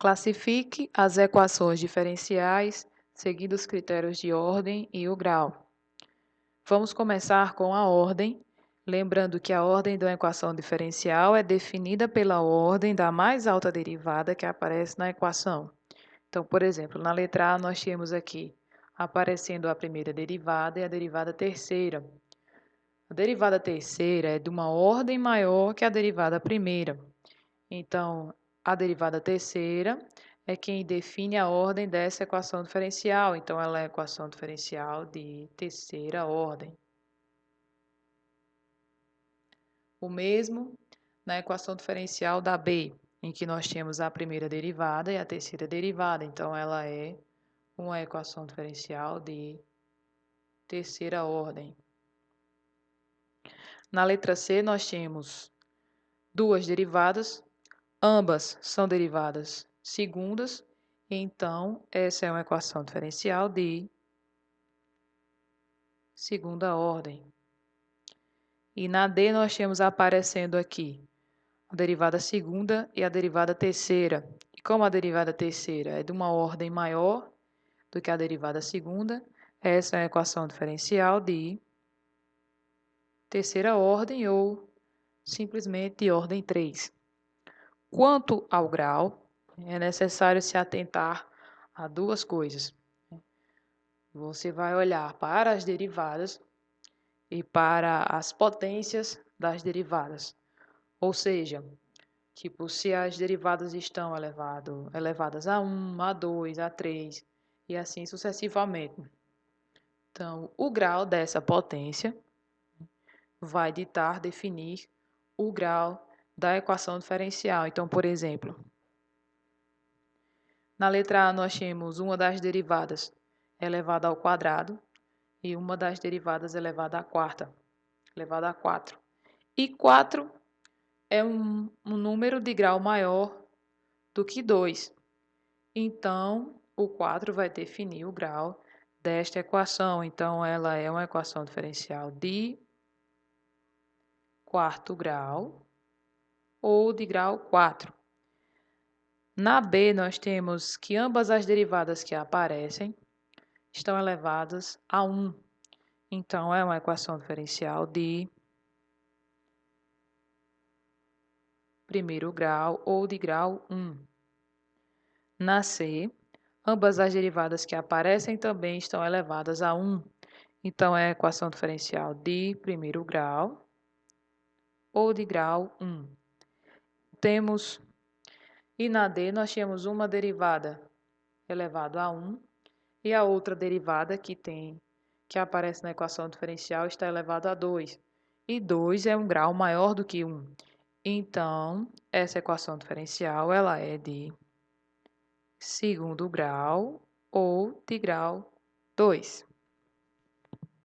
Classifique as equações diferenciais seguindo os critérios de ordem e o grau. Vamos começar com a ordem, lembrando que a ordem de uma equação diferencial é definida pela ordem da mais alta derivada que aparece na equação. Então, por exemplo, na letra A nós temos aqui aparecendo a primeira derivada e a derivada terceira. A derivada terceira é de uma ordem maior que a derivada primeira. Então, a derivada terceira é quem define a ordem dessa equação diferencial. Então, ela é a equação diferencial de terceira ordem. O mesmo na equação diferencial da B, em que nós temos a primeira derivada e a terceira derivada. Então, ela é uma equação diferencial de terceira ordem. Na letra C, nós temos duas derivadas, ambas são derivadas segundas, então essa é uma equação diferencial de segunda ordem. E na D nós temos aparecendo aqui a derivada segunda e a derivada terceira. E como a derivada terceira é de uma ordem maior do que a derivada segunda, essa é a equação diferencial de terceira ordem ou simplesmente de ordem 3. Quanto ao grau, é necessário se atentar a duas coisas. Você vai olhar para as derivadas e para as potências das derivadas. Ou seja, tipo, se as derivadas estão elevadas a 1, a 2, a 3 e assim sucessivamente. Então, o grau dessa potência vai definir o grau da equação diferencial. Então, por exemplo, na letra A nós temos uma das derivadas elevada ao quadrado e uma das derivadas elevada à quarta, elevada a 4. E 4 é um número de grau maior do que 2. Então, o 4 vai definir o grau desta equação. Então, ela é uma equação diferencial de quarto grau ou de grau 4. Na B, nós temos que ambas as derivadas que aparecem estão elevadas a 1. Então, é uma equação diferencial de primeiro grau ou de grau 1. Na C, ambas as derivadas que aparecem também estão elevadas a 1. Então, é a equação diferencial de primeiro grau ou de grau 1. E na D, nós temos uma derivada elevada a 1 e a outra derivada que aparece na equação diferencial está elevada a 2. E 2 é um grau maior do que 1. Então, essa equação diferencial ela é de segundo grau ou de grau 2.